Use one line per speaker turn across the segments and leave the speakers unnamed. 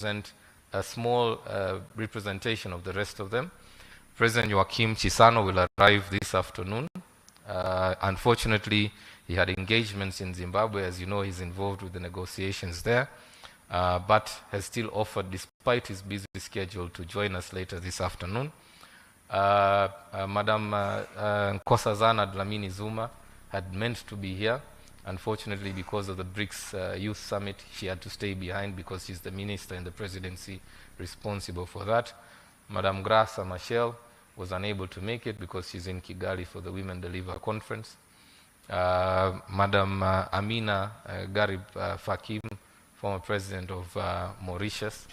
present a small representation of the rest of them. President Joaquim Chissano will arrive this afternoon. Unfortunately, he had engagements in Zimbabwe. As you know, he's involved with the negotiations there, but has still offered, despite his busy schedule, to join us later this afternoon. Madam Nkosazana Dlamini Zuma had meant to be here. Unfortunately, because of the BRICS Youth Summit, she had to stay behind because she's the minister in the presidency responsible for that. Madam Graça Machel was unable to make it because she's in Kigali for the Women Deliver conference. Madam Amina Garib Fakim, former president of Mauritius,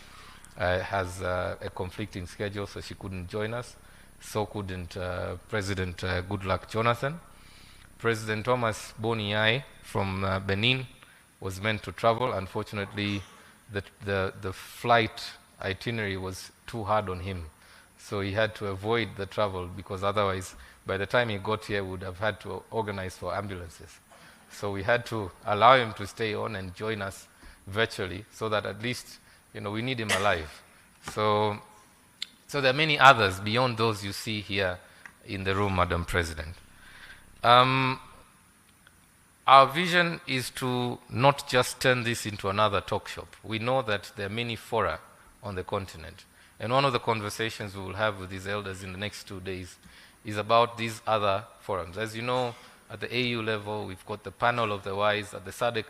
has a conflicting schedule, so she couldn't join us. So couldn't President Goodluck Jonathan. President Thomas Boniai from Benin was meant to travel. Unfortunately, the flight itinerary was too hard on him. So he had to avoid the travel because otherwise, by the time he got here, we would have had to organize for ambulances. So we had to allow him to stay on and join us virtually so that at least, you know, we need him alive. So there are many others beyond those you see here in the room, Madam President. Our vision is to not just turn this into another talk shop. We know that there are many fora on the continent. And one of the conversations we will have with these elders in the next 2 days is about these other forums. As you know, at the AU level, we've got the panel of the wise. At the SADC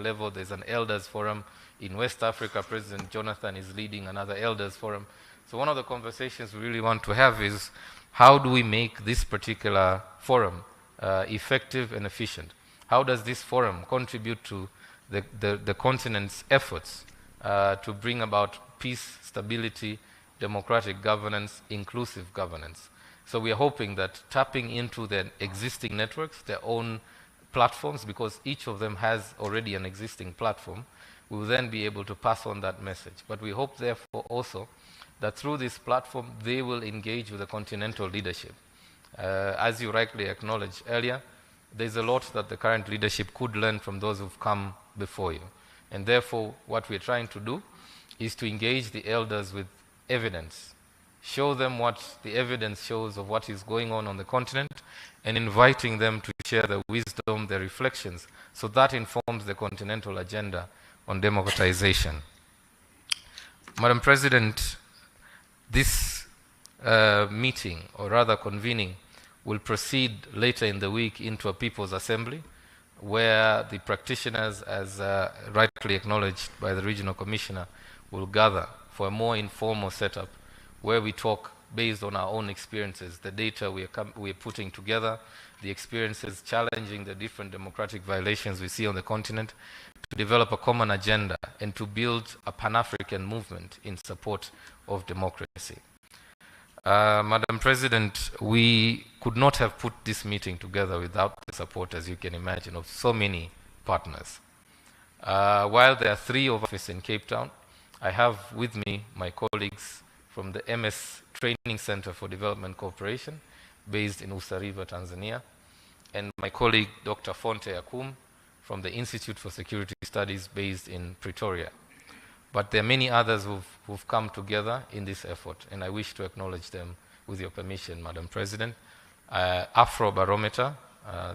level, there's an elders forum. In West Africa, President Jonathan is leading another elders forum. So one of the conversations we really want to have is how do we make this particular forum effective and efficient? How does this forum contribute to the continent's efforts to bring about peace, stability, democratic governance, inclusive governance? So we are hoping that tapping into their existing networks, their own platforms, because each of them has already an existing platform, we will then be able to pass on that message. But we hope, therefore, also that through this platform, they will engage with the continental leadership. As you rightly acknowledged earlier, there's a lot that the current leadership could learn from those who've come before you. And therefore, what we're trying to do is to engage the elders with evidence, show them what the evidence shows of what is going on the continent, and inviting them to share their wisdom, their reflections, so that informs the continental agenda on democratization. Madam President, this meeting, or rather convening, will proceed later in the week into a People's Assembly, where the practitioners, as rightly acknowledged by the Regional Commissioner, will gather for a more informal setup, where we talk based on our own experiences, the data we are putting together, the experiences challenging the different democratic violations we see on the continent, to develop a common agenda and to build a Pan-African movement in support of democracy. Madam President, we could not have put this meeting together without the support, as you can imagine, of so many partners. While there are 3 of us in Cape Town, I have with me my colleagues from the MS Training Center for Development Cooperation, based in Usariva, Tanzania, and my colleague, Dr. Fonte Akum, from the Institute for Security Studies, based in Pretoria. But there are many others who've come together in this effort, and I wish to acknowledge them with your permission, Madam President. Afrobarometer,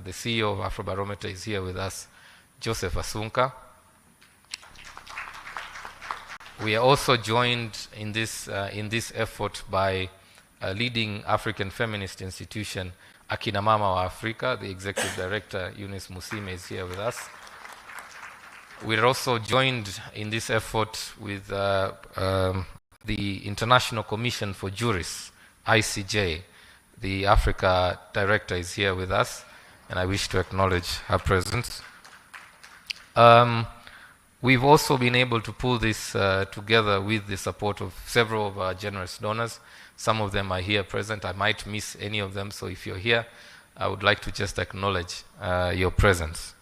the CEO of Afrobarometer is here with us, Joseph Asunka. We are also joined in this effort by a leading African feminist institution, Akina Mama wa Afrika. The Executive Director, Eunice Musime, is here with us. We're also joined in this effort with the International Commission for Jurists, ICJ. The Africa Director is here with us, and I wish to acknowledge her presence. We've also been able to pull this together with the support of several of our generous donors. Some of them are here present. I might miss any of them, so if you're here, I would like to just acknowledge your presence.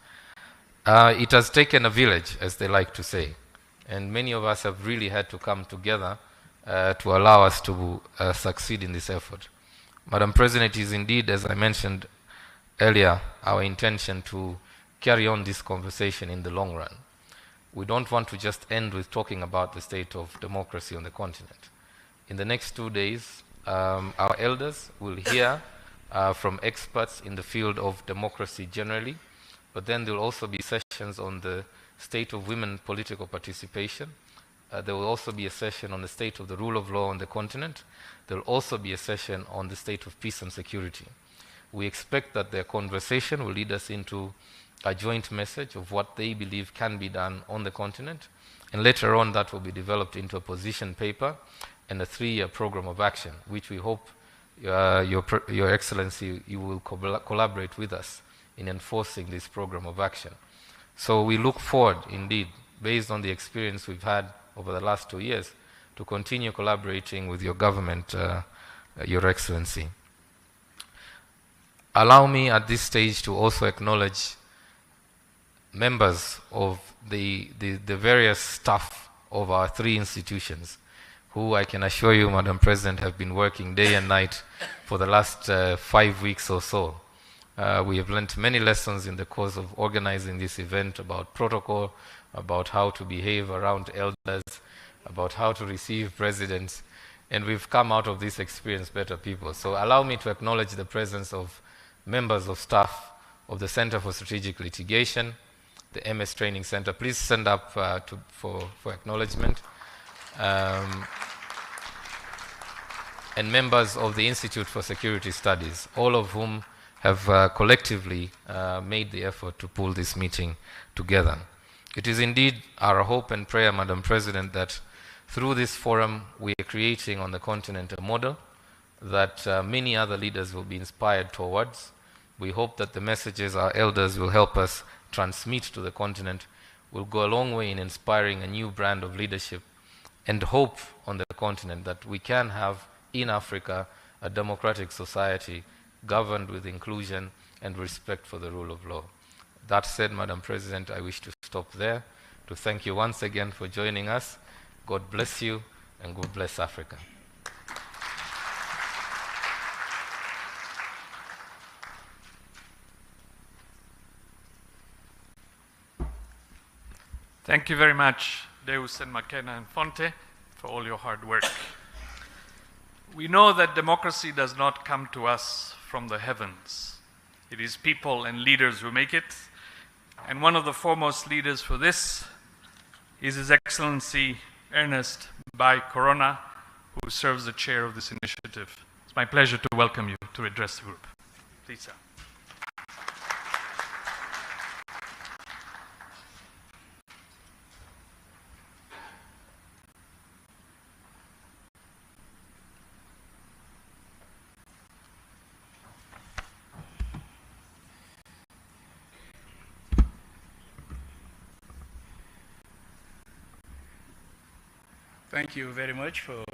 It has taken a village, as they like to say, and many of us have really had to come together to allow us to succeed in this effort. Madam President, it is indeed, as I mentioned earlier, our intention to carry on this conversation in the long run. we don't want to just end with talking about the state of democracy on the continent. In the next 2 days, our elders will hear from experts in the field of democracy generally, but then there will also be sessions on the state of women political participation. There will also be a session on the state of the rule of law on the continent. There will also be a session on the state of peace and security. We expect that their conversation will lead us into a joint message of what they believe can be done on the continent, and later on that will be developed into a position paper and a 3-year program of action, which we hope Your Excellency, you will collaborate with us in enforcing this program of action. So we look forward, indeed, based on the experience we've had over the last 2 years, to continue collaborating with your government, Your Excellency. Allow me at this stage to also acknowledge members of the various staff of our 3 institutions, who I can assure you, Madam President, have been working day and night for the last 5 weeks or so. We have learned many lessons in the course of organizing this event about protocol, about how to behave around elders, about how to receive presidents, and we've come out of this experience better people. So allow me to acknowledge the presence of members of staff of the Center for Strategic Litigation, the MS Training Center. Please stand up for acknowledgement. And members of the Institute for Security Studies, all of whom have collectively made the effort to pull this meeting together. It is indeed our hope and prayer, Madam President, that through this forum we are creating on the continent a model that many other leaders will be inspired towards. We hope that the messages our elders will help us transmit to the continent will go a long way in inspiring a new brand of leadership and hope on the continent that we can have in Africa a democratic society governed with inclusion and respect for the rule of law. That said, Madam President, I wish to stop there to thank you once again for joining us. God bless you and God bless Africa.
Thank you very much, Deus and McKenna and Fonte, for all your hard work. We know that democracy does not come to us from the heavens. It is people and leaders who make it. And one of the foremost leaders for this is His Excellency Ernest Bai Corona, who serves the chair of this initiative. It's my pleasure to welcome you to address the group. Please, sir.
Thank you very much for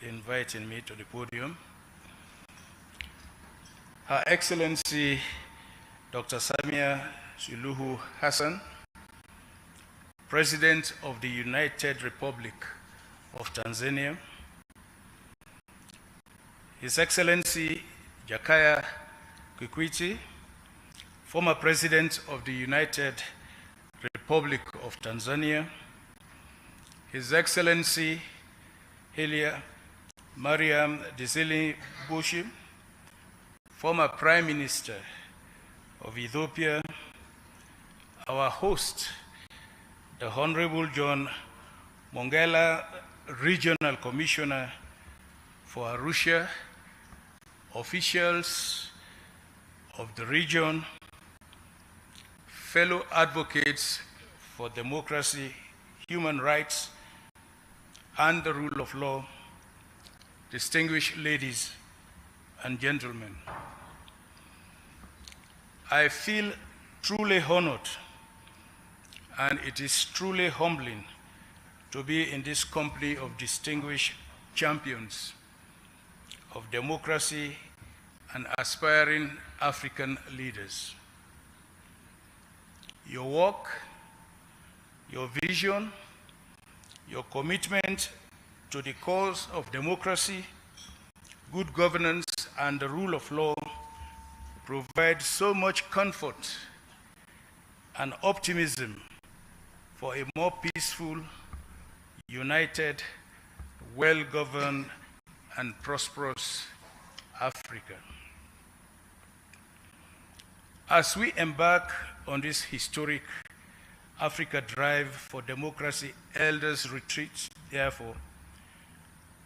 inviting me to the podium. Her Excellency Dr. Samia Suluhu Hassan, President of the United Republic of Tanzania, His Excellency Jakaya Kikwete, former President of the United Republic of Tanzania, His Excellency Haile Mariam Desalegn Bushi, former Prime Minister of Ethiopia, our host, the Honorable John Mongela, Regional Commissioner for Arusha, officials of the region, fellow advocates for democracy, human rights, and the rule of law, distinguished ladies and gentlemen. I feel truly honored, and it is truly humbling to be in this company of distinguished champions of democracy and aspiring African leaders. Your work, your vision, your commitment to the cause of democracy, good governance, and the rule of law provide so much comfort and optimism for a more peaceful, united, well-governed, and prosperous Africa. As we embark on this historic Africa Drive for Democracy Elders Retreat, therefore,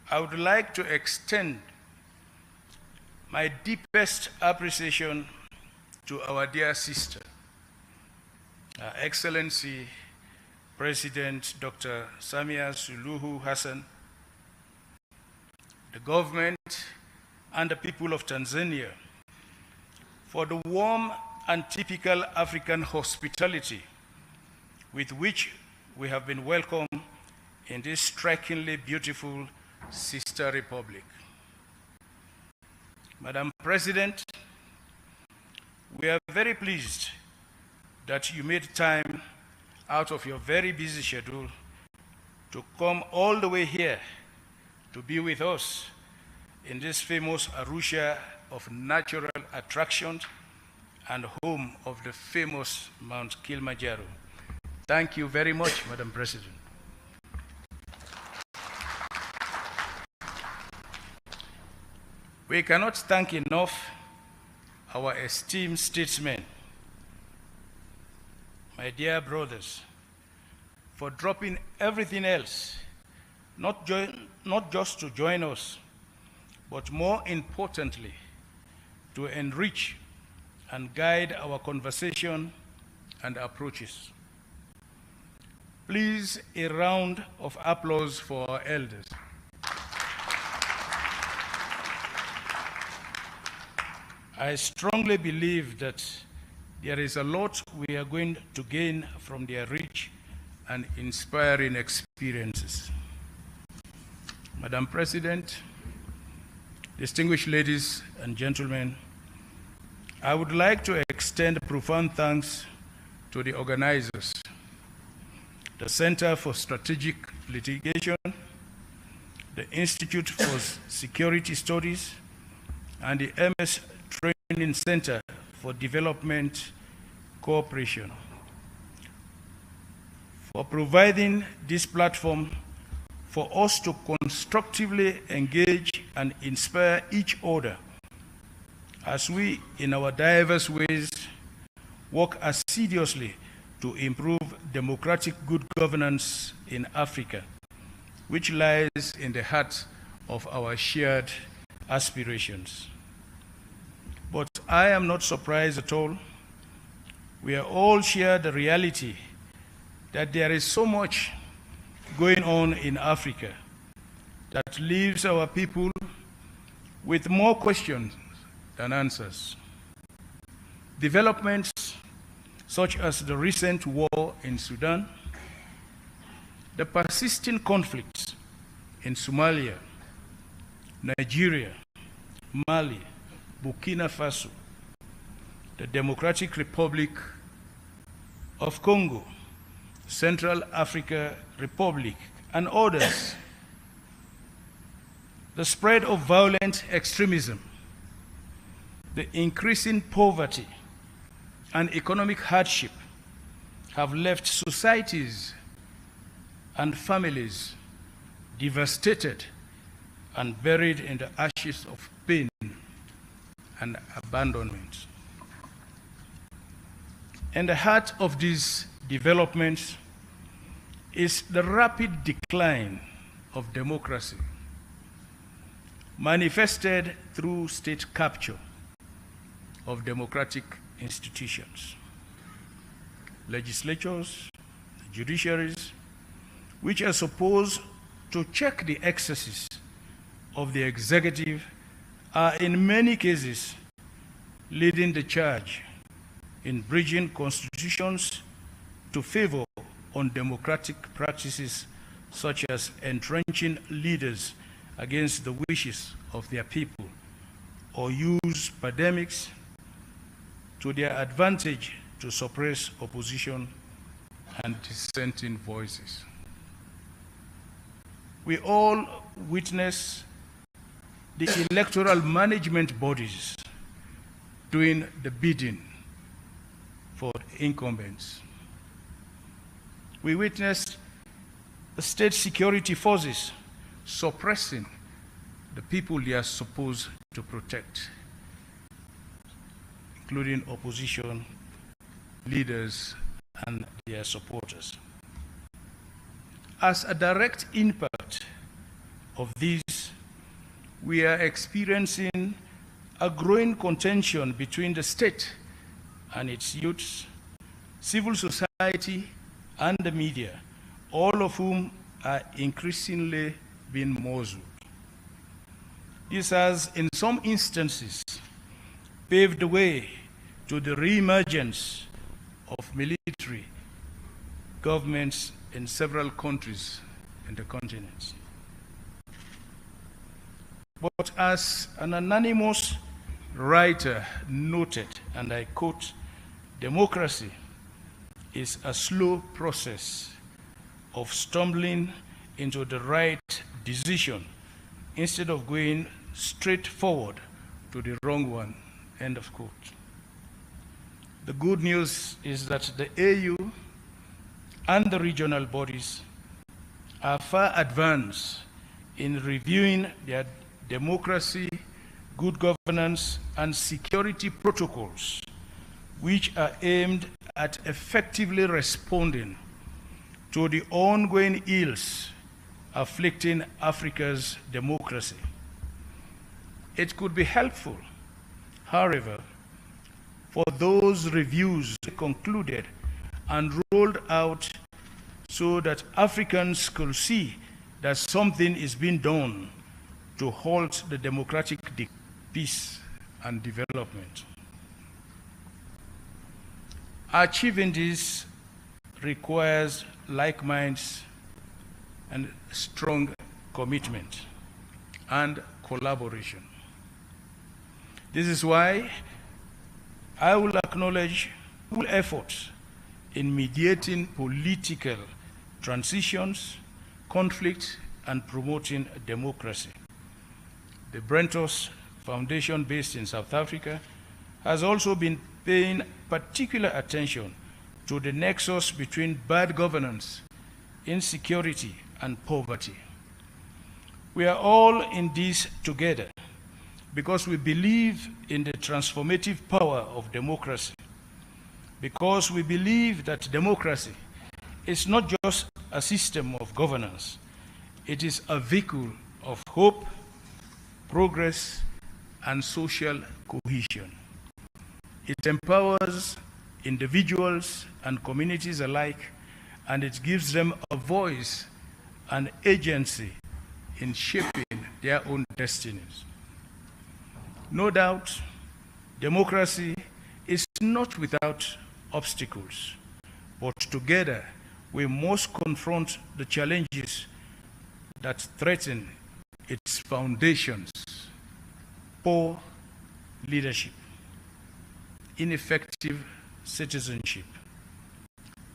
I would like to extend my deepest appreciation to our dear sister, Her Excellency President Dr. Samia Suluhu Hassan, the government and the people of Tanzania for the warm and typical African hospitality with which we have been welcomed in this strikingly beautiful sister republic. Madam President, we are very pleased that you made time out of your very busy schedule to come all the way here to be with us in this famous Arusha of natural attractions and home of the famous Mount Kilimanjaro. Thank you very much, Madam President. We cannot thank enough our esteemed statesmen, my dear brothers, for dropping everything else, not just to join us, but more importantly, to enrich and guide our conversation and approaches. Please, a round of applause for our elders. I strongly believe that there is a lot we are going to gain from their rich and inspiring experiences. Madam President, distinguished ladies and gentlemen, I would like to extend profound thanks to the organizers, the Center for Strategic Litigation, the Institute for Security Studies, and the MS Training Center for Development Cooperation for providing this platform for us to constructively engage and inspire each other as we, in our diverse ways, work assiduously to improve democratic good governance in Africa, which lies in the heart of our shared aspirations. But I am not surprised at all. We are all share the reality that there is so much going on in Africa that leaves our people with more questions than answers. Developments such as the recent war in Sudan, the persisting conflicts in Somalia, Nigeria, Mali, Burkina Faso, the Democratic Republic of Congo, Central Africa Republic, and others. The spread of violent extremism, the increasing poverty, and economic hardship have left societies and families devastated and buried in the ashes of pain and abandonment. In the heart of these developments is the rapid decline of democracy, manifested through state capture of democratic institutions, legislatures, judiciaries, which are supposed to check the excesses of the executive, are in many cases leading the charge in bridging constitutions to favor undemocratic practices such as entrenching leaders against the wishes of their people, or use pandemics to their advantage to suppress opposition and dissenting voices. We all witness the electoral management bodies doing the bidding for incumbents. we witnessed the state security forces suppressing the people they are supposed to protect, including opposition leaders and their supporters. As a direct impact of these, we are experiencing a growing contention between the state and its youths, civil society, and the media, all of whom are increasingly being muzzled. This has, in some instances, paved the way to the re-emergence of military governments in several countries in the continent. But as an anonymous writer noted, and I quote, "Democracy is a slow process of stumbling into the right decision instead of going straight forward to the wrong one," end of quote. The good news is that the AU and the regional bodies are far advanced in reviewing their democracy, good governance, and security protocols, which are aimed at effectively responding to the ongoing ills afflicting Africa's democracy. It could be helpful, however, for those reviews concluded and rolled out so that Africans could see that something is being done to halt the democratic peace and development. Achieving this requires like minds and strong commitment and collaboration. This is why I will acknowledge full efforts in mediating political transitions, conflict, and promoting democracy. The Brentos Foundation, based in South Africa, has also been paying particular attention to the nexus between bad governance, insecurity, and poverty. We are all in this together because we believe in the transformative power of democracy, because we believe that democracy is not just a system of governance, it is a vehicle of hope, progress, and social cohesion. It empowers individuals and communities alike, and it gives them a voice and agency in shaping their own destinies. No doubt, democracy is not without obstacles, but together we must confront the challenges that threaten its foundations: poor leadership, ineffective citizenship,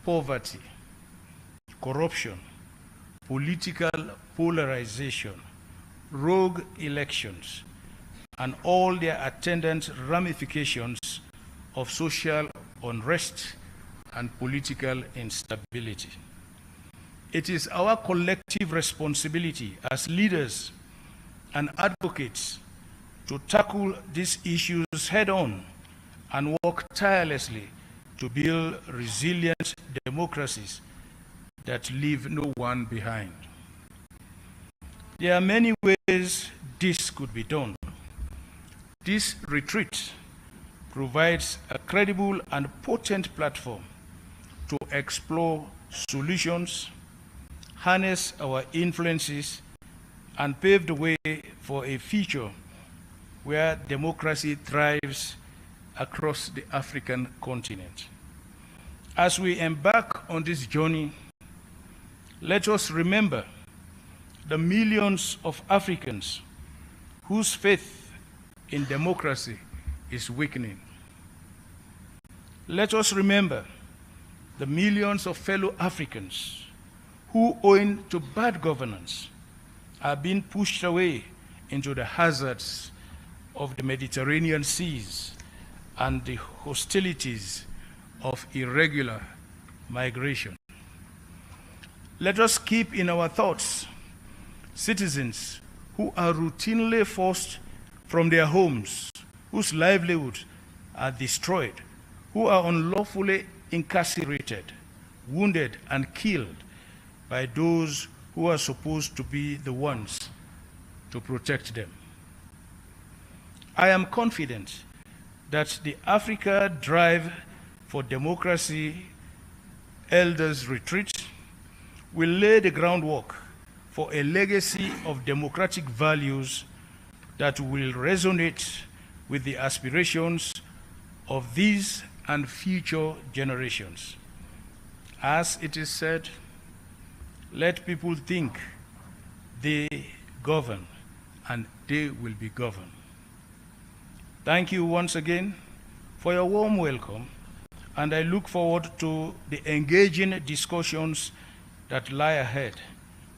poverty, corruption, political polarization, rogue elections, and all their attendant ramifications of social unrest and political instability. It is our collective responsibility as leaders and advocates to tackle these issues head-on and work tirelessly to build resilient democracies that leave no one behind. There are many ways this could be done. This retreat provides a credible and potent platform to explore solutions, harness our influences, and pave the way for a future where democracy thrives across the African continent. As we embark on this journey, let us remember the millions of Africans whose faith in democracy is weakening. Let us remember the millions of fellow Africans who, owing to bad governance, are being pushed away into the hazards of the Mediterranean seas and the hostilities of irregular migration. Let us keep in our thoughts citizens who are routinely forced from their homes, whose livelihoods are destroyed, who are unlawfully incarcerated, wounded, and killed by those who are supposed to be the ones to protect them. I am confident that the Africa Drive for Democracy Elders Retreat will lay the groundwork for a legacy of democratic values that will resonate with the aspirations of these and future generations. As it is said, let people think they govern and they will be governed. Thank you once again for your warm welcome, and I look forward to the engaging discussions that lie ahead.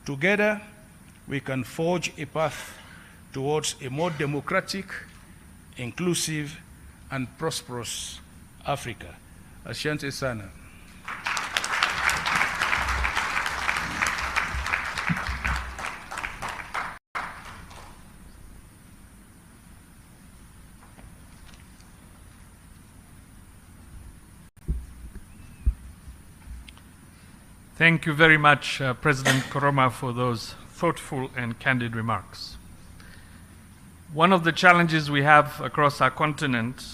Together, we can forge a path towards a more democratic, inclusive, and prosperous Africa. Asante sana.
Thank you very much, President Koroma, for those thoughtful and candid remarks. One of the challenges we have across our continent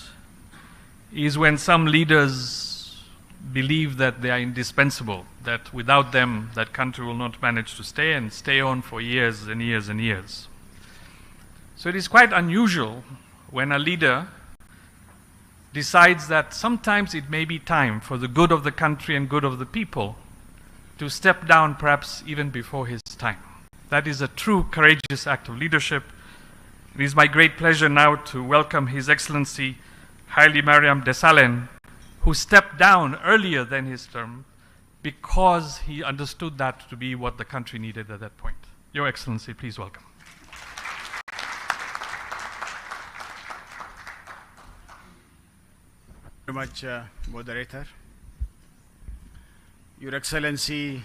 is when some leaders believe that they are indispensable, that without them, that country will not manage to stay and stay on for years and years and years. So it is quite unusual when a leader decides that sometimes it may be time for the good of the country and good of the people to step down perhaps even before his time. That is a true courageous act of leadership. It is my great pleasure now to welcome His Excellency Haile Mariam Desalegn, who stepped down earlier than his term because he understood that to be what the country needed at that point. Your Excellency, please welcome.
Very much, Moderator. Your Excellency,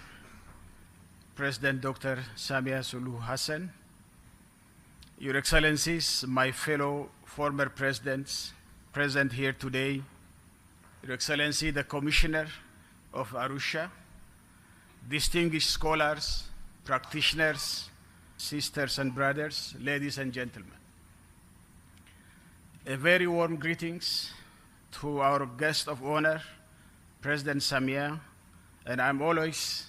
President Dr. Samia Suluhu Hassan, Your Excellencies, my fellow former presidents present here today, Your Excellency, the Commissioner of Arusha, distinguished scholars, practitioners, sisters and brothers, ladies and gentlemen. A very warm greetings to our guest of honor, President Samia, and I'm always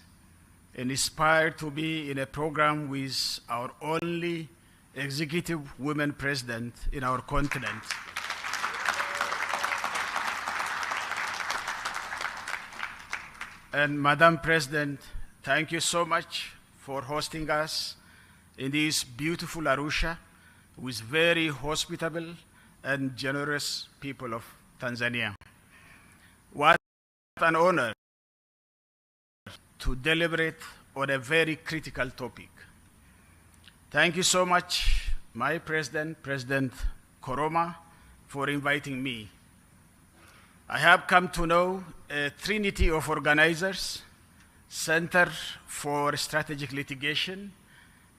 inspired to be in a program with our only executive women president in our continent. And Madam President, thank you so much for hosting us in this beautiful Arusha with very hospitable and generous people of Tanzania. What an honor to deliberate on a very critical topic. Thank you so much, my President, President Koroma, for inviting me. I have come to know a trinity of organizers: Center for Strategic Litigation,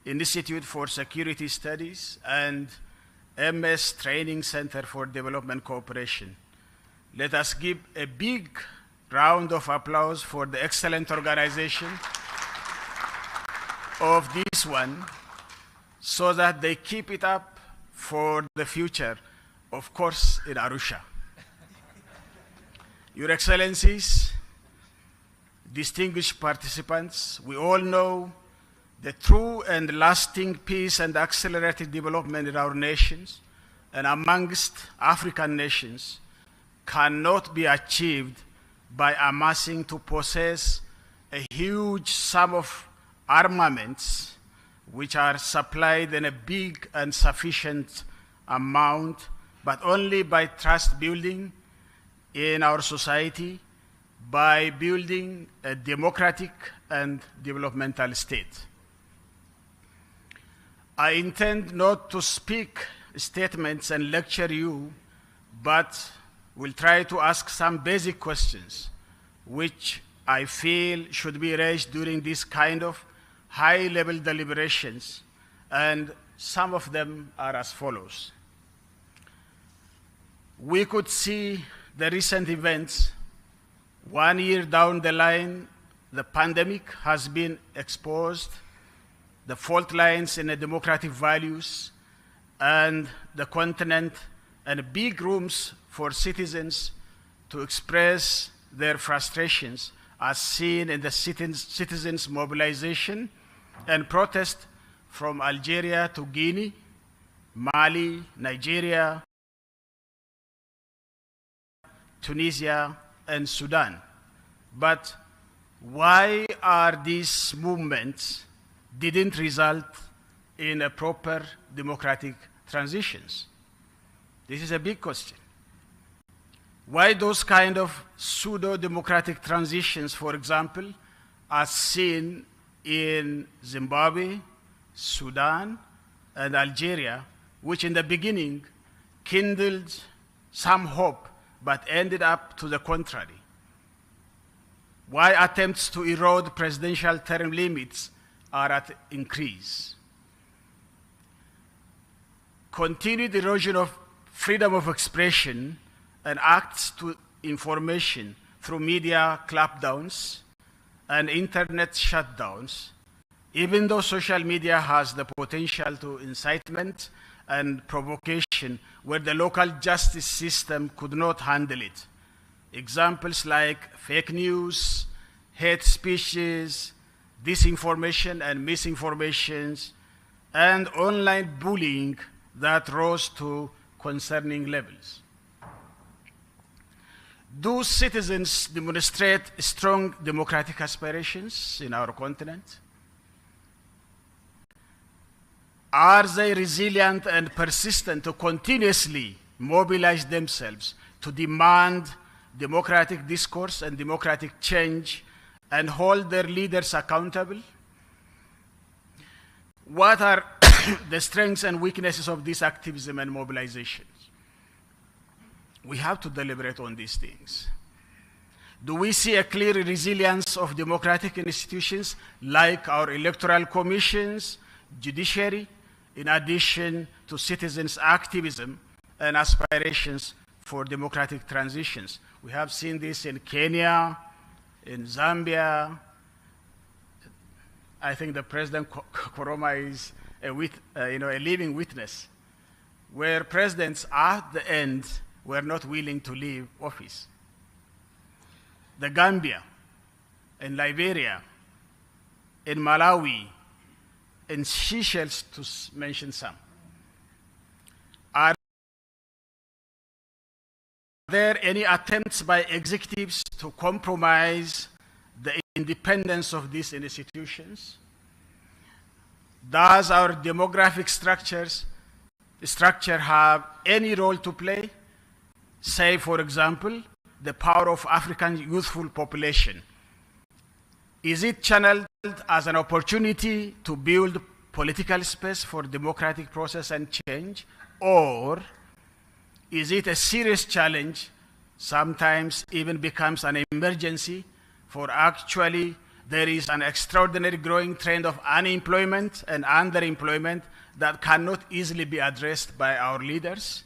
Institute for Security Studies, and MS Training Center for Development Cooperation. Let us give a big round of applause for the excellent organization of this one, so that they keep it up for the future, of course, in Arusha. Your Excellencies, distinguished participants, we all know the true and lasting peace and accelerated development in our nations and amongst African nations cannot be achieved by amassing to possess a huge sum of armaments which are supplied in a big and sufficient amount, but only by trust building in our society, by building a democratic and developmental state. I intend not to speak statements and lecture you, but will try to ask some basic questions which I feel should be raised during this kind of high-level deliberations, and some of them are as follows. We could see the recent events. 1 year down the line, the pandemic has been exposed, the fault lines in the democratic values, and the continent, and big rooms for citizens to express their frustrations, as seen in the citizens' mobilization and protest from Algeria to Guinea, Mali, Nigeria, Tunisia, and Sudan. But why are these movements didn't result in a proper democratic transitions? This is a big question. Why those kind of pseudo-democratic transitions, for example, are seen in Zimbabwe, Sudan, and Algeria, which in the beginning kindled some hope, but ended up to the contrary? Why attempts to erode presidential term limits are at increase? Continued erosion of freedom of expression and acts to information through media clampdowns and internet shutdowns, even though social media has the potential to incitement and provocation where the local justice system could not handle it. Examples like fake news, hate speeches, disinformation and misinformations, and online bullying that rose to concerning levels. Do citizens demonstrate strong democratic aspirations in our continent? Are they resilient and persistent to continuously mobilize themselves to demand democratic discourse and democratic change and hold their leaders accountable? What are the strengths and weaknesses of this activism and mobilization? We have to deliberate on these things. Do we see a clear resilience of democratic institutions like our electoral commissions, judiciary, in addition to citizens' activism and aspirations for democratic transitions? We have seen this in Kenya, in Zambia. I think the President Koroma is a living witness, where presidents at the end were not willing to leave office. The Gambia, in Liberia, in Malawi, in Seychelles, to mention some. Are there any attempts by executives to compromise the independence of these institutions? Does our demographic structure have any role to play? Say, for example, the power of African youthful population. Is it channeled as an opportunity to build political space for democratic process and change? Or is it a serious challenge, sometimes even becomes an emergency, for actually there is an extraordinary growing trend of unemployment and underemployment that cannot easily be addressed by our leaders?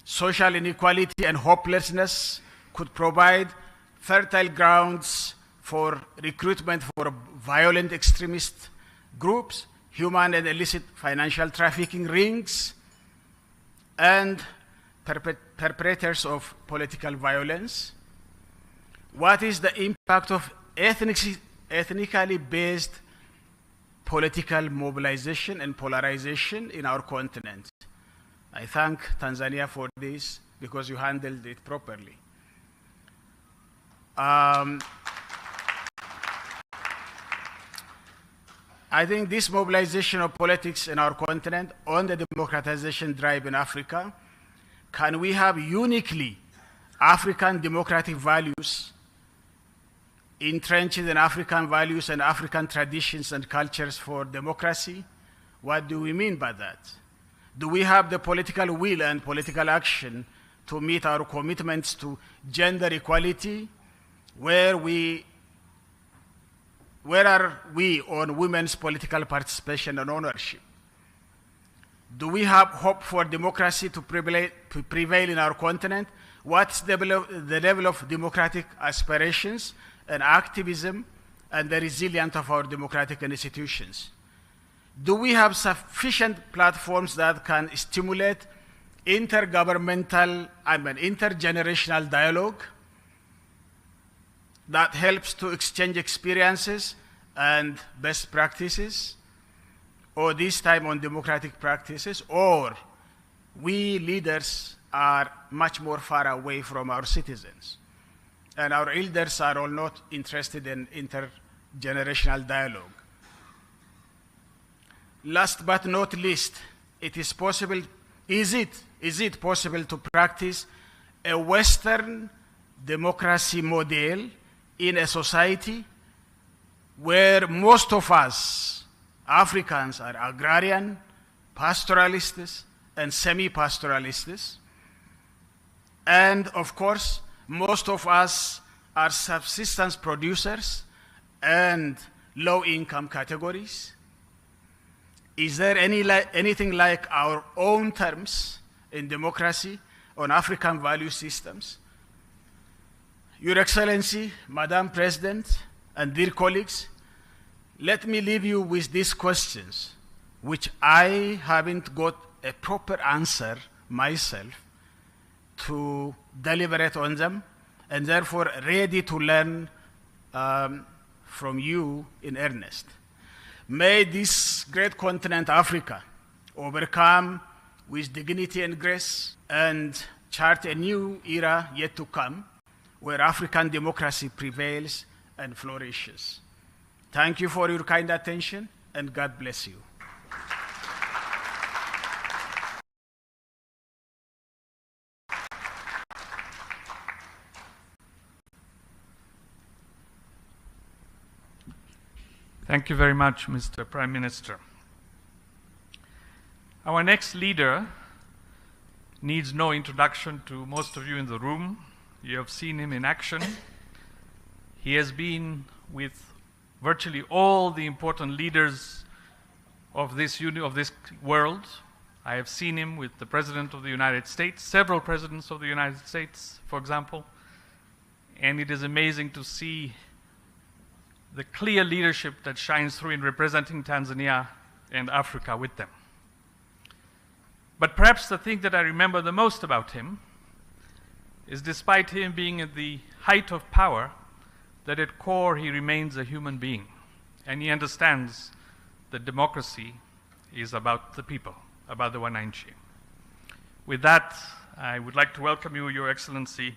Social inequality and hopelessness could provide fertile grounds for recruitment for violent extremist groups, human and illicit financial trafficking rings, and perpetrators of political violence. What is the impact of ethnically based political mobilization and polarization in our continent? I thank Tanzania for this because you handled it properly. I think this mobilization of politics in our continent on the democratization drive in Africa, can we have uniquely African democratic values entrenched in African values and African traditions and cultures for democracy? What do we mean by that? Do we have the political will and political action to meet our commitments to gender equality, where we where are we on women's political participation and ownership? Do we have hope for democracy to prevail in our continent? What's the level of democratic aspirations and activism and the resilience of our democratic institutions? Do we have sufficient platforms that can stimulate intergenerational dialogue that helps to exchange experiences and best practices, or this time on democratic practices, or we leaders are much more far away from our citizens, and our elders are all not interested in intergenerational dialogue. Last but not least, is it possible to practice a Western democracy model in a society where most of us Africans are agrarian, pastoralists, and semi-pastoralists, and of course, most of us are subsistence producers and low-income categories? Is there anything like our own terms in democracy on African value systems? Your Excellency, Madam President, and dear colleagues, let me leave you with these questions, which I haven't got a proper answer myself to deliberate on them, and therefore ready to learn from you in earnest. May this great continent, Africa, overcome with dignity and grace and chart a new era yet to come where African democracy prevails and flourishes. Thank you for your kind attention, and God bless you.
Thank you very much, Mr. Prime Minister. Our next leader needs no introduction to most of you in the room. You have seen him in action. He has been with virtually all the important leaders of this world. I have seen him with the President of the United States, several presidents of the United States, for example, and it is amazing to see the clear leadership that shines through in representing Tanzania and Africa with them. But perhaps the thing that I remember the most about him is, despite him being at the height of power, that at core he remains a human being, and he understands that democracy is about the people, about the Mwananchi. With that, I would like to welcome you, Your Excellency,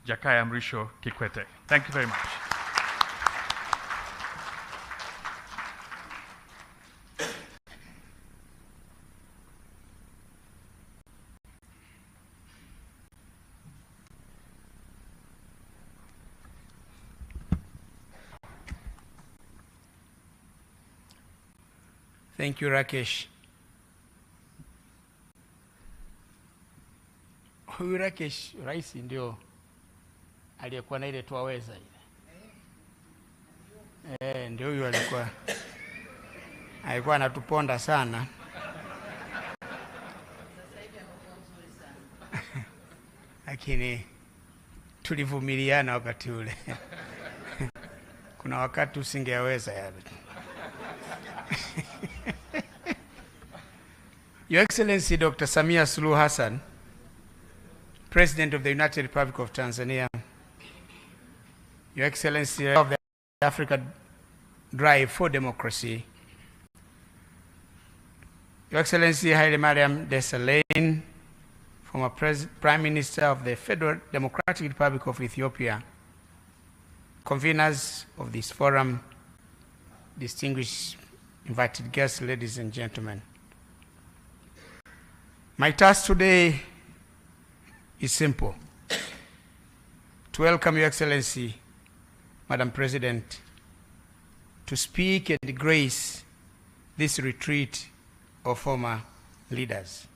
Jakaya Mrisho Kikwete. Thank you very much.
Thank you, Rakesh. Huyu Rakesh, rais ndio aliyekuwa na ile tuwaweza ile. Ndio huyu alikuwa anatuponda sana. Lakini tulivumiliana wakati ule. Kuna wakati usingeweza yale. Your Excellency Dr. Samia Suluhu Hassan, President of the United Republic of Tanzania, Your Excellency of the Africa Drive for Democracy, Your Excellency Haile Mariam Desalegn, former Prime Minister of the Federal Democratic Republic of Ethiopia, conveners of this forum, distinguished invited guests, ladies and gentlemen. My task today is simple: to welcome Your Excellency, Madam President, to speak and grace this retreat of former leaders,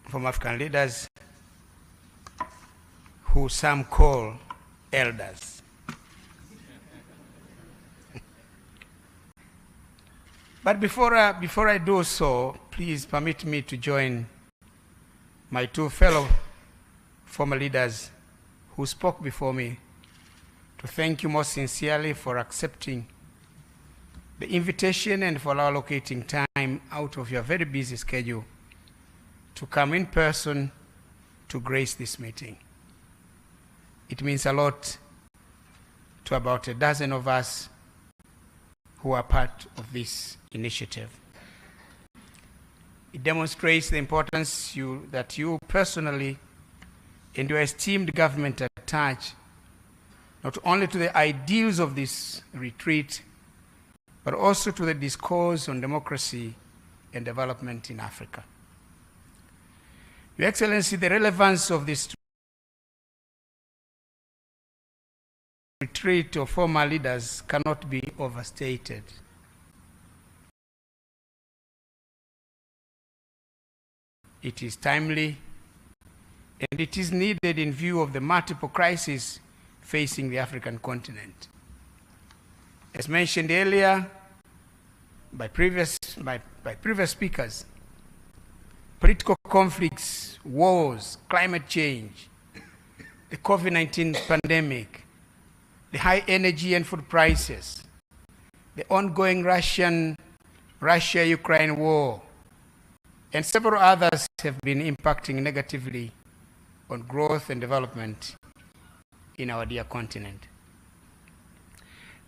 former African leaders, who some call elders. But before I do so, please permit me to join my two fellow former leaders who spoke before me to thank you most sincerely for accepting the invitation and for allocating time out of your very busy schedule to come in person to grace this meeting. It means a lot to about a dozen of us who are part of this initiative. It demonstrates the importance that you personally and your esteemed government attach not only to the ideals of this retreat, but also to the discourse on democracy and development in Africa. Your Excellency, the relevance of this retreat of former leaders cannot be overstated. It is timely, and it is needed in view of the multiple crises facing the African continent. As mentioned earlier by previous speakers, political conflicts, wars, climate change, the COVID-19 pandemic, the high energy and food prices, the ongoing Russia-Ukraine war, and several others have been impacting negatively on growth and development in our dear continent.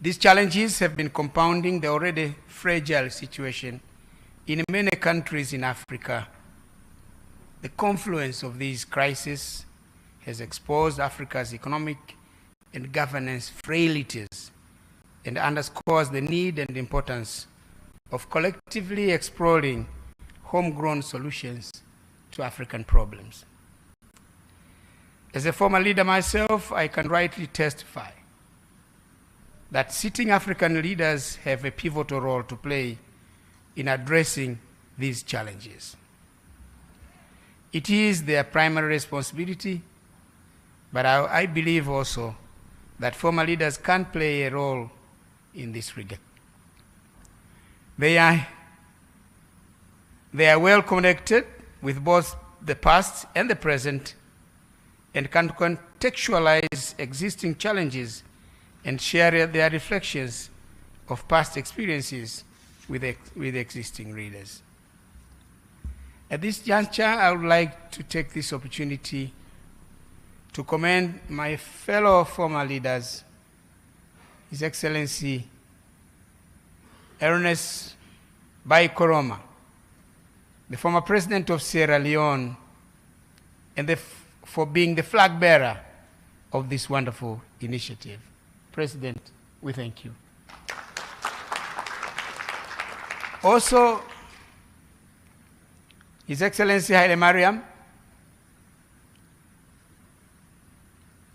These challenges have been compounding the already fragile situation in many countries in Africa. The confluence of these crises has exposed Africa's economic and governance frailties and underscores the need and importance of collectively exploring homegrown solutions to African problems. As a former leader myself, I can rightly testify that sitting African leaders have a pivotal role to play in addressing these challenges. It is their primary responsibility, but I believe also that former leaders can play a role in this regard. They are well connected with both the past and the present and can contextualize existing challenges and share their reflections of past experiences with existing readers. At this juncture, I would like to take this opportunity to commend my fellow former leaders, His Excellency Ernest Bai Koroma, the former President of Sierra Leone, and for being the flag bearer of this wonderful initiative. President, we thank you. Also, His Excellency Haile Mariam,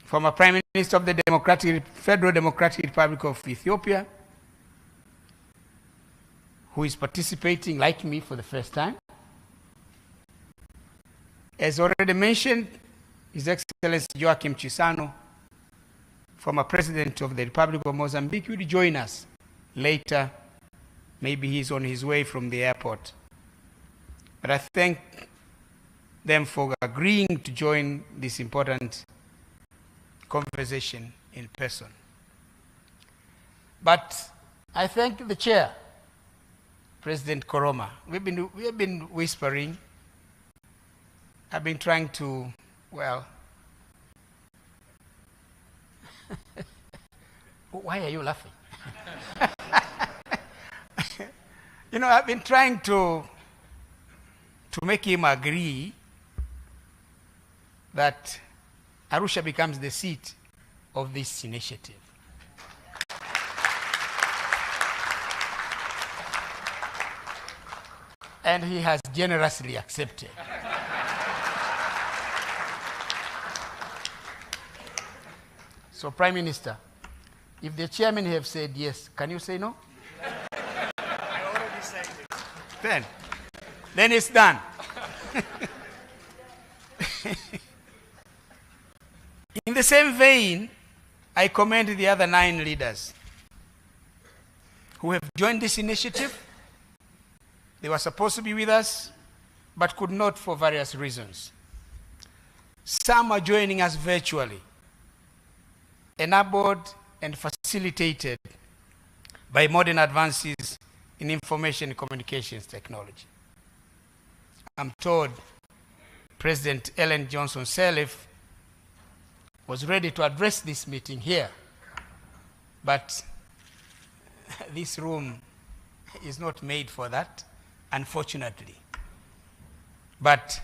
former Prime Minister of the Federal Democratic Republic of Ethiopia, who is participating, like me, for the first time. As already mentioned, His Excellency Joachim Chissano, former President of the Republic of Mozambique, will join us later. Maybe he's on his way from the airport. But I thank them for agreeing to join this important conversation in person. But I thank the chair, President Koroma. We have been whispering. I've been trying to, well, why are you laughing? You know, I've been trying to make him agree that Arusha becomes the seat of this initiative. And he has generously accepted. So, Prime Minister, if the chairman have said yes, can you say no?
I already said it.
Then it's done. In the same vein, I commend the other 9 leaders who have joined this initiative They were supposed to be with us, but could not for various reasons. Some are joining us virtually, enabled and facilitated by modern advances in information and communications technology. I'm told President Ellen Johnson Sirleaf was ready to address this meeting here, but this room is not made for that, unfortunately. But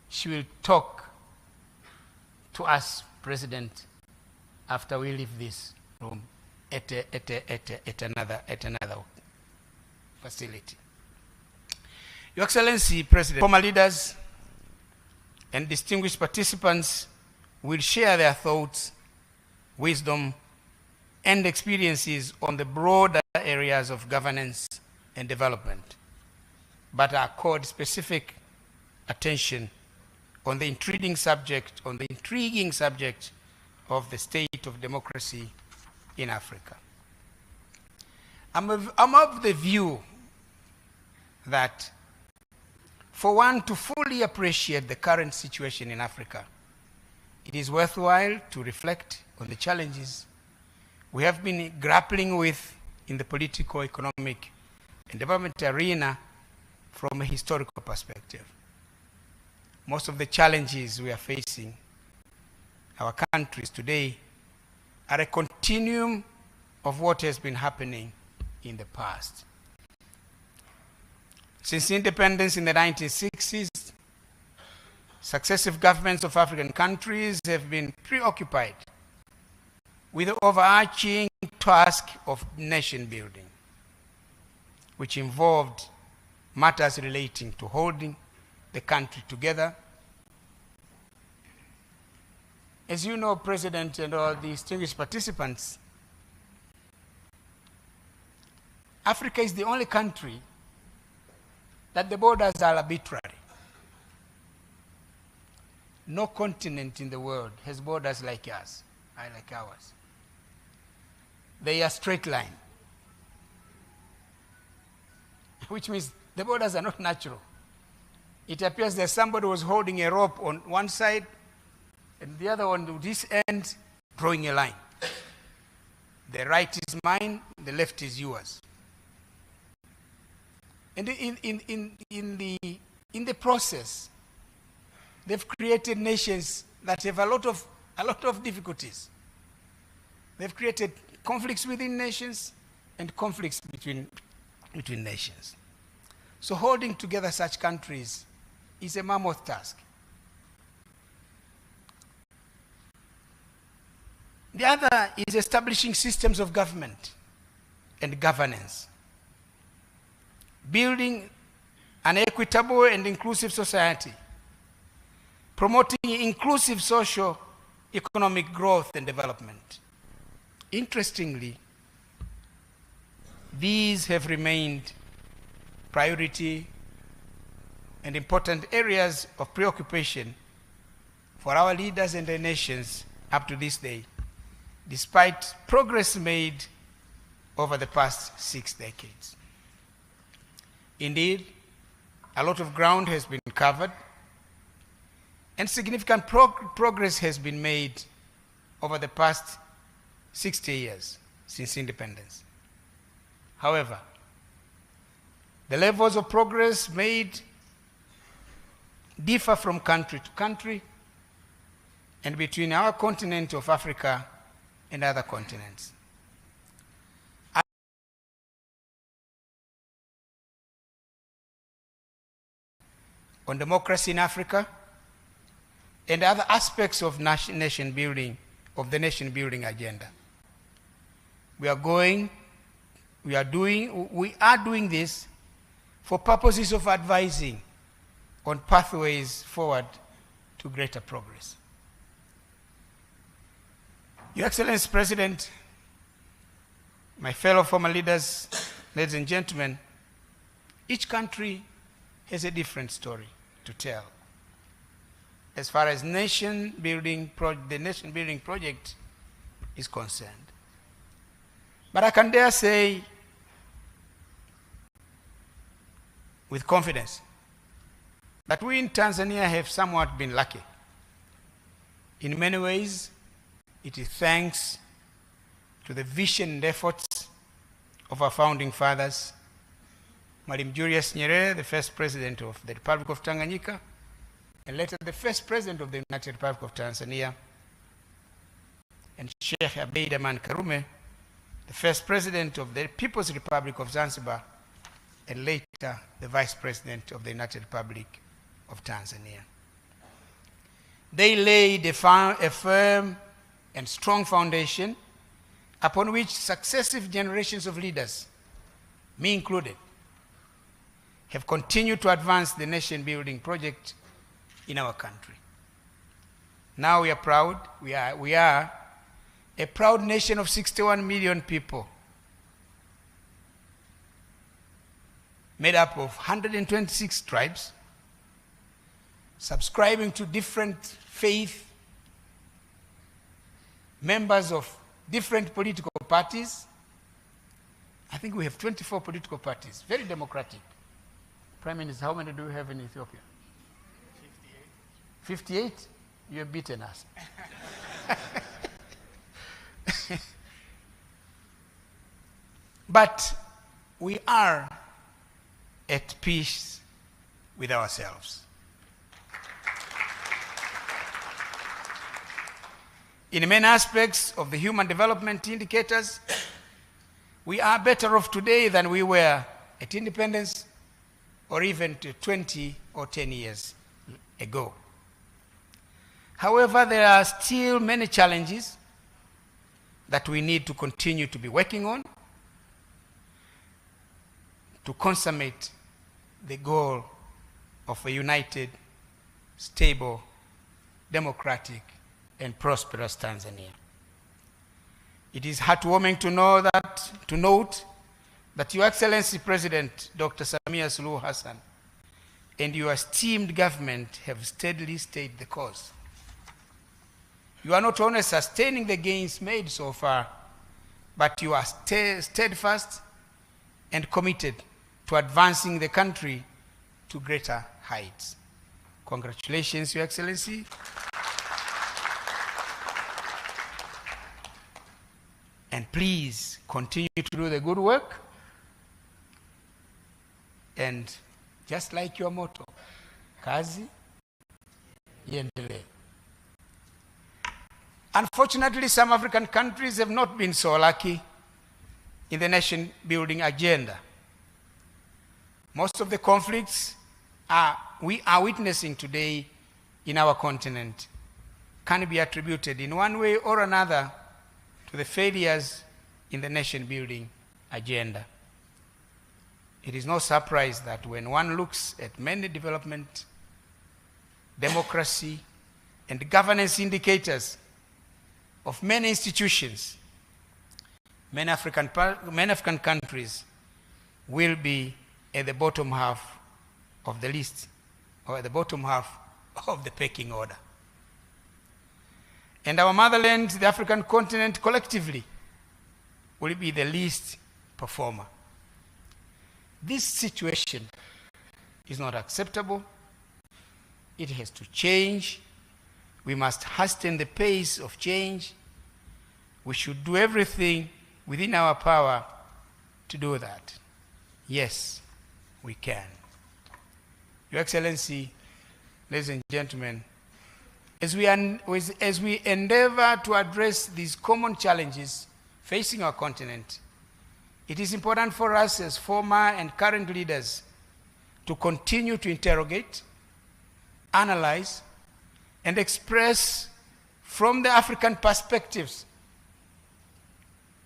she will talk to us, President, after we leave this room at another facility. Your Excellency, President, former leaders and distinguished participants will share their thoughts, wisdom, and experiences on the broader areas of governance and development, but accord specific attention on the intriguing subject of the state of democracy in Africa. I'm of the view that for one to fully appreciate the current situation in Africa, it is worthwhile to reflect on the challenges we have been grappling with in the political, economic, and development arena from a historical perspective. Most of the challenges we are facing, our countries today, are a continuum of what has been happening in the past. Since independence in the 1960s, successive governments of African countries have been preoccupied with the overarching task of nation building, which involved matters relating to holding the country together. As you know, President and all the distinguished participants, Africa is the only country that the borders are arbitrary. No continent in the world has borders like ours. They are straight line, which means the borders are not natural. It appears that somebody was holding a rope on one side and the other one with this end drawing a line. The right is mine, the left is yours. And in the process, they've created nations that have a lot of difficulties. They've created conflicts within nations and conflicts between nations. So holding together such countries is a mammoth task. The other is establishing systems of government and governance, building an equitable and inclusive society, promoting inclusive social, economic growth and development. Interestingly, these have remained priority and important areas of preoccupation for our leaders and their nations up to this day, despite progress made over the past 6 decades. Indeed, a lot of ground has been covered and significant progress has been made over the past 60 years since independence. However, the levels of progress made differ from country to country and between our continent of Africa and other continents. On democracy in Africa and other aspects of nation building, of the nation building agenda. We are doing this for purposes of advising on pathways forward to greater progress. Your Excellency President, my fellow former leaders, ladies and gentlemen, each country has a different story to tell as far as the nation building project is concerned. But I can dare say with confidence that we in Tanzania have somewhat been lucky. In many ways, it is thanks to the vision and efforts of our founding fathers, Mwalimu Julius Nyerere, the first president of the Republic of Tanganyika, and later the first president of the United Republic of Tanzania, and Sheikh Abeid Aman Karume, the first president of the People's Republic of Zanzibar, and later the vice president of the United Republic of Tanzania. They laid a firm and strong foundation upon which successive generations of leaders, me included, have continued to advance the nation-building project in our country. Now we are proud. We are a proud nation of 61 million people, made up of 126 tribes, subscribing to different faith, members of different political parties. I think we have 24 political parties, very democratic. Prime Minister, how many do we have in Ethiopia? 58. 58? You have beaten us. But we are at peace with ourselves. In many aspects of the human development indicators, we are better off today than we were at independence or even 20 or 10 years ago. However, there are still many challenges that we need to continue to be working on to consummate the goal of a united, stable, democratic, and prosperous Tanzania. It is heartwarming to note that Your Excellency President Dr. Samia Suluhu Hassan and your esteemed government have steadily stayed the course. You are not only sustaining the gains made so far, but you are steadfast and committed to advancing the country to greater heights. Congratulations, Your Excellency. And please continue to do the good work. And just like your motto, kazi iendelee. Unfortunately, some African countries have not been so lucky in the nation-building agenda. Most of the conflicts we are witnessing today in our continent can be attributed in one way or another to the failures in the nation-building agenda. It is no surprise that when one looks at many development, democracy, and governance indicators of many institutions, many African countries will be at the bottom half of the list, or at the bottom half of the pecking order. And our motherland, the African continent, collectively will be the least performer. This situation is not acceptable. It has to change. We must hasten the pace of change. We should do everything within our power to do that. Yes, we can. Your Excellency, ladies and gentlemen, as we endeavor to address these common challenges facing our continent, it is important for us as former and current leaders to continue to interrogate, analyze, and express from the African perspectives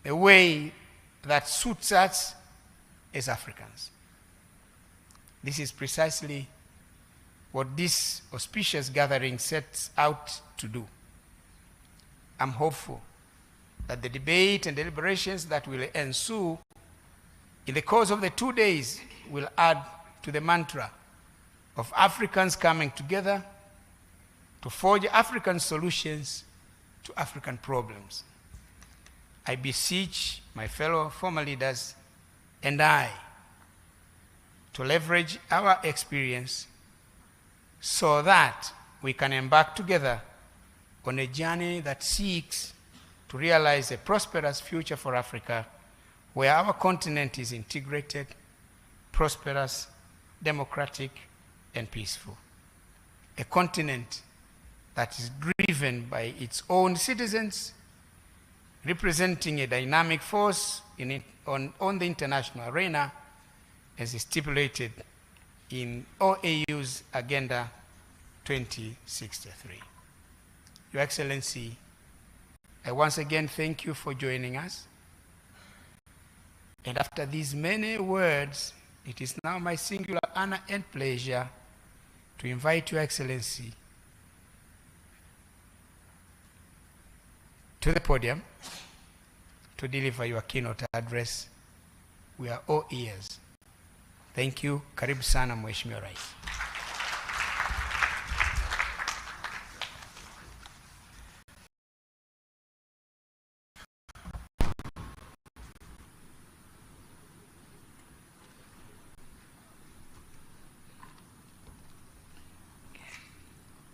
a way that suits us as Africans. This is precisely what this auspicious gathering sets out to do. I'm hopeful that the debate and deliberations that will ensue in the course of the 2 days will add to the mantra of Africans coming together to forge African solutions to African problems. I beseech my fellow former leaders and I to leverage our experience so that we can embark together on a journey that seeks to realize a prosperous future for Africa, where our continent is integrated, prosperous, democratic, and peaceful. A continent that is driven by its own citizens, representing a dynamic force on the international arena, as is stipulated in OAU's Agenda 2063. Your Excellency, I once again thank you for joining us. And after these many words, it is now my singular honor and pleasure to invite Your Excellency to the podium to deliver your keynote address. We are all ears. Thank you. Karibu sana Mheshimiwa Rais.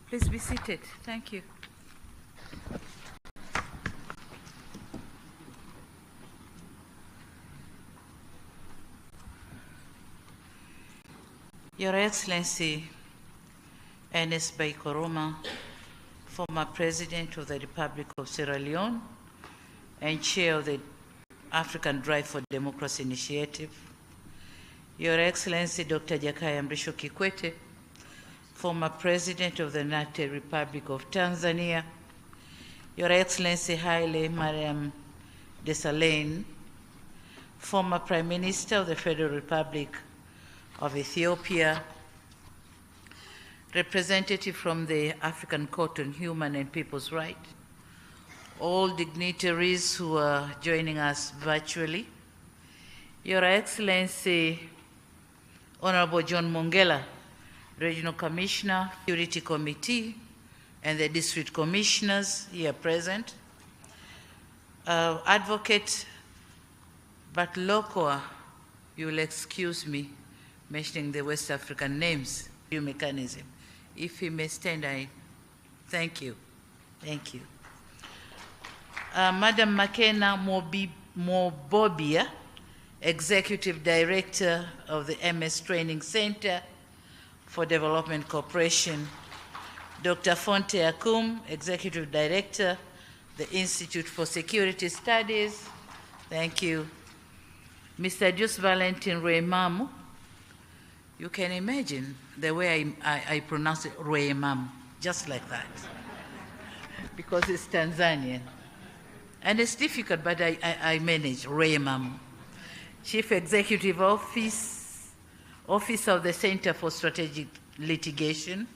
Please be seated. Thank you. Your Excellency, Ernest Bai Koroma, former President of the Republic of Sierra Leone and Chair of the African Drive for Democracy Initiative, Your Excellency Dr. Jakaya Mrisho Kikwete, former President of the United Republic of Tanzania, Your Excellency Haile Mariam Desalegn, former Prime Minister of the Federal Republic of Ethiopia, representative from the African Court on Human and People's Rights, all dignitaries who are joining us virtually, Your Excellency Honorable John Mongela, Regional Commissioner, Security Committee, and the District Commissioners here present, Advocate Batlokoa, you will excuse me mentioning the West African names, mechanism. If he may stand, I thank you. Thank you. Madam Makena Mobobia, Executive Director of the MS Training Center for Development Cooperation, Dr. Fonte Akum, Executive Director, the Institute for Security Studies, thank you. Mr. Jus Valentin Ruemamu, you can imagine the way I pronounce it, Ruemamu, just like that, because it's Tanzanian. And it's difficult, but I manage, Ruemamu. Chief Executive Officer of the Center for Strategic Litigation.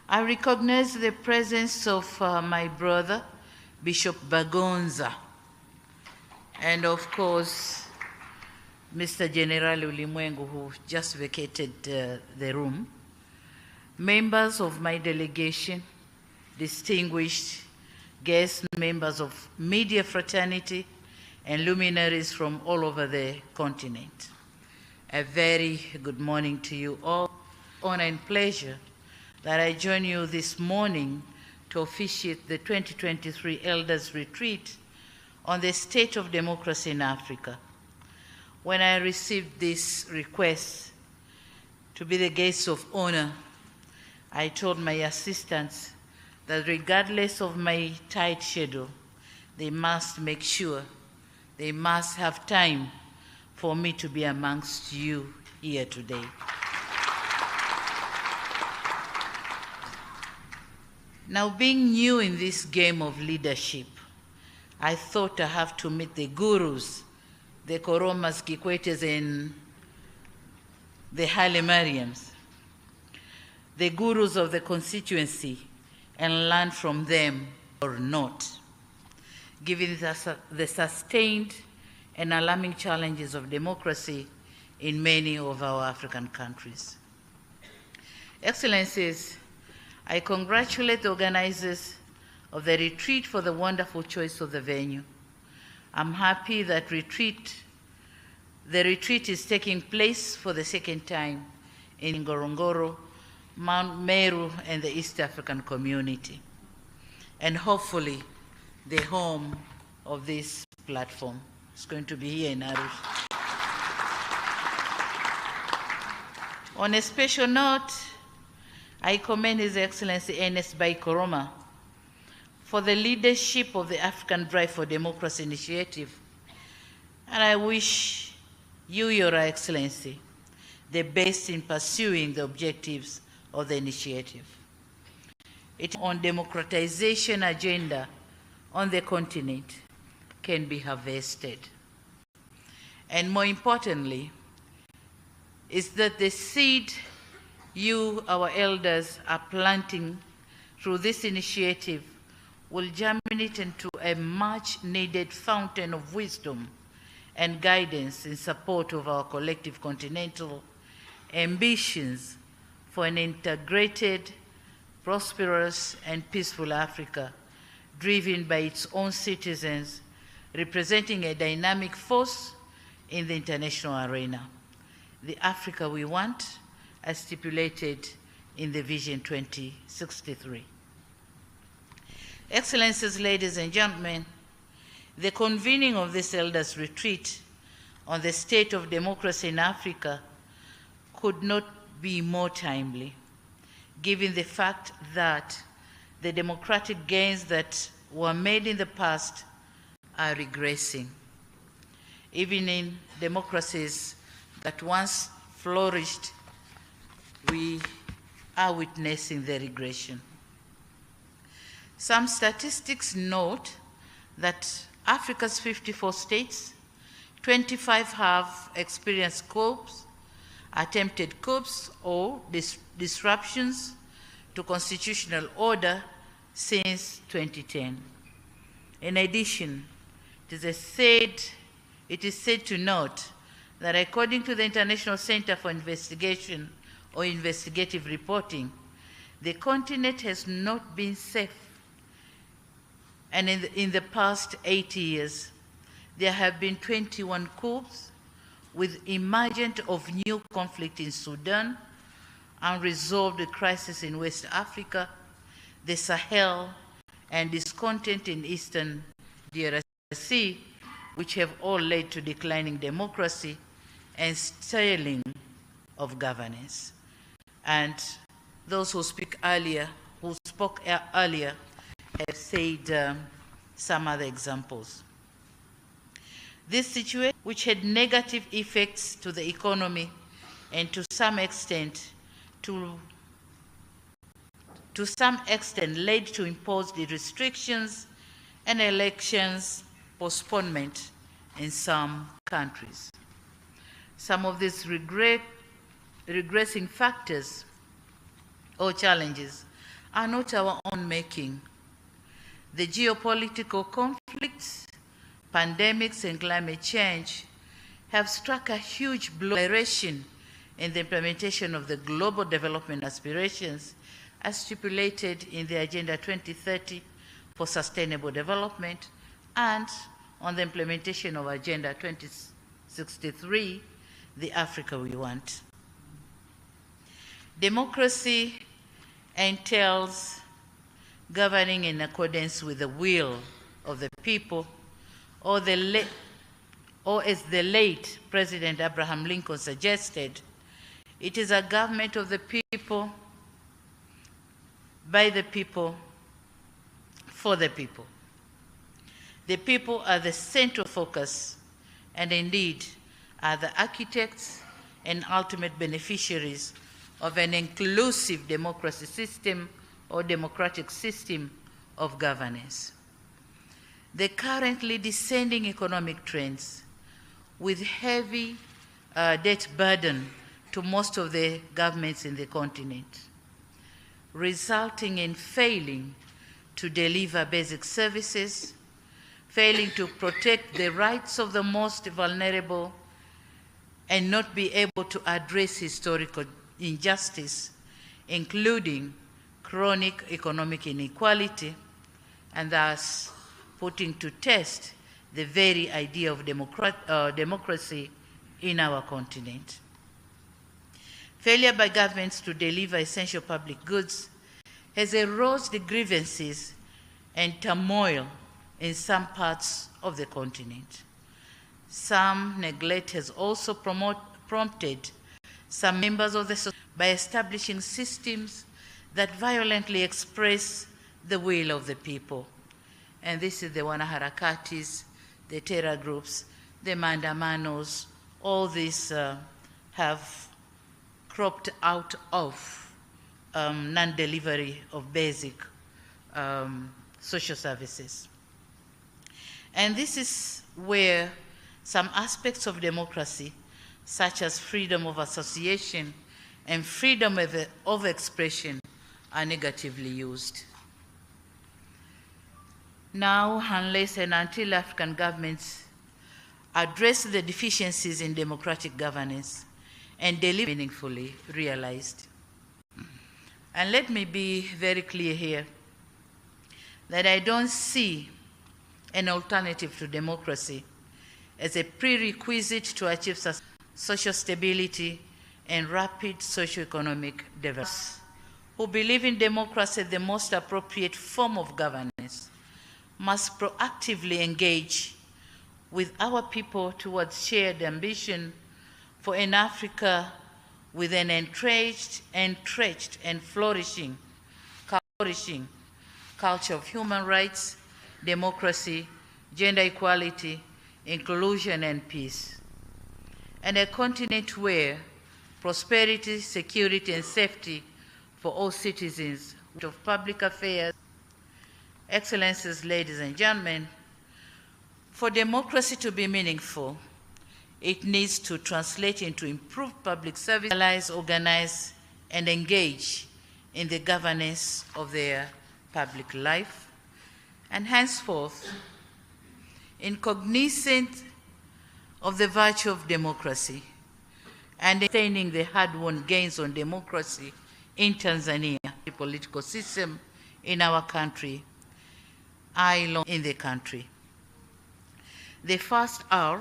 I recognize the presence of my brother, Bishop Bagonza, and of course, Mr. General Ulimwengu, who just vacated the room, members of my delegation, distinguished guests, members of media fraternity, and luminaries from all over the continent. A very good morning to you all. Honor and pleasure that I join you this morning to officiate the 2023 Elders Retreat on the state of democracy in Africa. When I received this request to be the guest of honor, I told my assistants that regardless of my tight schedule, they must make sure, they must have time for me to be amongst you here today. Now, being new in this game of leadership, I thought I have to meet the gurus, the Koromas, Kikwetes, and the Haile Mariams, the gurus of the constituency, and learn from them or not, given the sustained and alarming challenges of democracy in many of our African countries. Excellencies, I congratulate the organizers of the retreat for the wonderful choice of the venue. I'm happy that The retreat is taking place for the second time in Ngorongoro, Mount Meru, and the East African community, and hopefully the home of this platform. It's going to be here in Arusha. On a special note, I commend His Excellency Ernest Bai Koroma for the leadership of the African Drive for Democracy initiative, and I wish you, Your Excellency, the best in pursuing the objectives of the initiative. It on democratization agenda on the continent can be harvested. And more importantly, is that the seed you, our elders, are planting through this initiative will germinate into a much-needed fountain of wisdom and guidance in support of our collective continental ambitions for an integrated, prosperous, and peaceful Africa, driven by its own citizens, representing a dynamic force in the international arena. The Africa we want, as stipulated in the Vision 2063. Excellencies, ladies and gentlemen, the convening of this Elders' Retreat on the state of democracy in Africa could not be more timely, given the fact that the democratic gains that were made in the past are regressing. Even in democracies that once flourished, we are witnessing the regression. Some statistics note that Africa's 54 states, 25 have experienced coups, attempted coups, or disruptions to constitutional order since 2010. In addition, it is said to note that according to the International Center for Investigation or Investigative Reporting, the continent has not been safe. And in the past 80 years, there have been 21 coups with emergence of new conflict in Sudan, unresolved crisis in West Africa, the Sahel, and discontent in Eastern DRC, which have all led to declining democracy and stalling of governance. And those who spoke earlier have said some other examples. This situation, which had negative effects to the economy and to some extent led to imposed restrictions and elections postponement in some countries. Some of these regressing factors or challenges are not our own making. The geopolitical conflicts, pandemics, and climate change have struck a huge blow in the implementation of the global development aspirations as stipulated in the Agenda 2030 for Sustainable Development and on the implementation of Agenda 2063, the Africa we want. Democracy entails governing in accordance with the will of the people, or as the late President Abraham Lincoln suggested, it is a government of the people, by the people, for the people. The people are the central focus and indeed are the architects and ultimate beneficiaries of an inclusive democracy system or democratic system of governance. The currently descending economic trends with heavy debt burden to most of the governments in the continent, resulting in failing to deliver basic services, failing to protect the rights of the most vulnerable, and not be able to address historical injustice, including chronic economic inequality, and thus putting to test the very idea of democracy in our continent. Failure by governments to deliver essential public goods has eroded the grievances and turmoil in some parts of the continent. Some neglect has also prompted some members of the society by establishing systems that violently express the will of the people. And this is the wanaharakatis, the terror groups, the mandamanos, all these have cropped out of non-delivery of basic social services. And this is where some aspects of democracy, such as freedom of association and freedom of expression, are negatively used. Now, unless and until African governments address the deficiencies in democratic governance and deliver meaningfully realized. And let me be very clear here that I don't see an alternative to democracy as a prerequisite to achieve social stability and rapid socioeconomic development. Who believe in democracy as the most appropriate form of governance must proactively engage with our people towards shared ambition for an Africa with an entrenched and flourishing culture of human rights, democracy, gender equality, inclusion, and peace. And a continent where prosperity, security, and safety for all citizens of public affairs. Excellencies, ladies and gentlemen, for democracy to be meaningful, it needs to translate into improved public service, realize, organize, and engage in the governance of their public life. And henceforth, in cognizant of the virtue of democracy and sustaining the hard-won gains on democracy in Tanzania, the political system in our country, I long in the country. The first R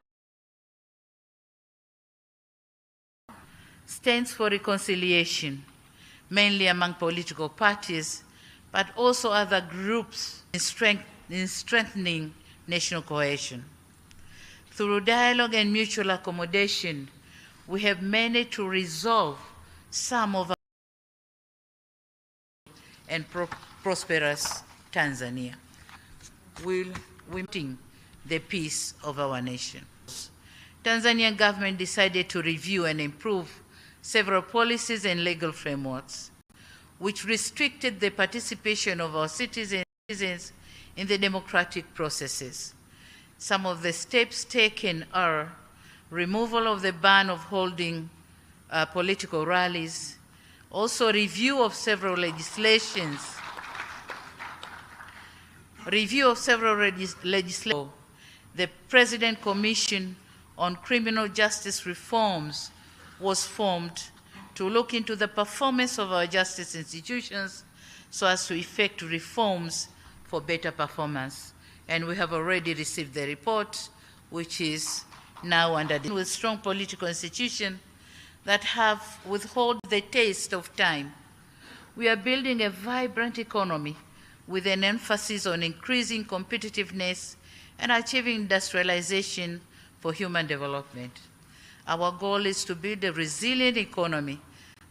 stands for reconciliation, mainly among political parties, but also other groups in strengthening national cohesion. Through dialogue and mutual accommodation, we have managed to resolve some of our and prosperous Tanzania. We're the peace of our nation. Tanzanian government decided to review and improve several policies and legal frameworks, which restricted the participation of our citizens in the democratic processes. Some of the steps taken are removal of the ban of holding political rallies, also review of several legislations, the President Commission on Criminal Justice Reforms was formed to look into the performance of our justice institutions so as to effect reforms for better performance. And we have already received the report, which is now under the with strong political institutions that have withheld the taste of time. We are building a vibrant economy with an emphasis on increasing competitiveness and achieving industrialization for human development. Our goal is to build a resilient economy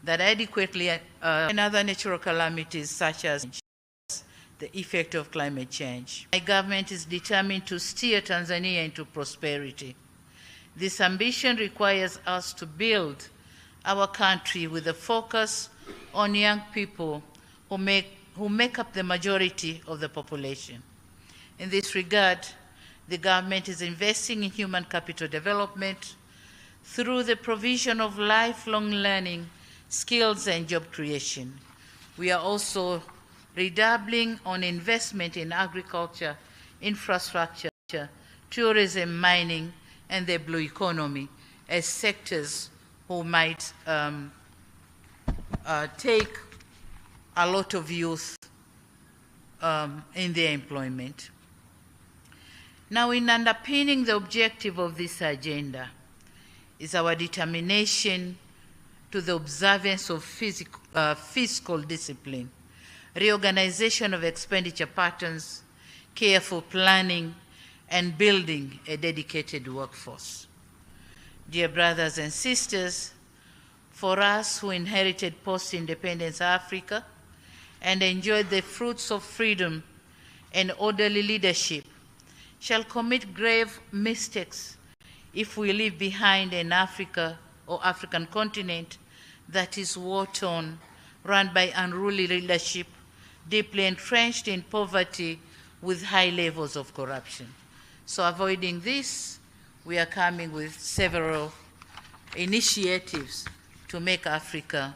that adequately and other natural calamities such as the effect of climate change. My government is determined to steer Tanzania into prosperity. This ambition requires us to build our country with a focus on young people who make up the majority of the population. In this regard, the government is investing in human capital development through the provision of lifelong learning, skills, and job creation. We are also redoubling on investment in agriculture, infrastructure, tourism, mining, and the blue economy as sectors who might take a lot of youth in their employment. Now, in underpinning the objective of this agenda is our determination to the observance of fiscal discipline, reorganization of expenditure patterns, careful planning, and building a dedicated workforce. Dear brothers and sisters, for us who inherited post-independence Africa and enjoyed the fruits of freedom and orderly leadership, shall commit grave mistakes if we leave behind an Africa or African continent that is war-torn, run by unruly leadership, deeply entrenched in poverty with high levels of corruption. So avoiding this, we are coming with several initiatives to make Africa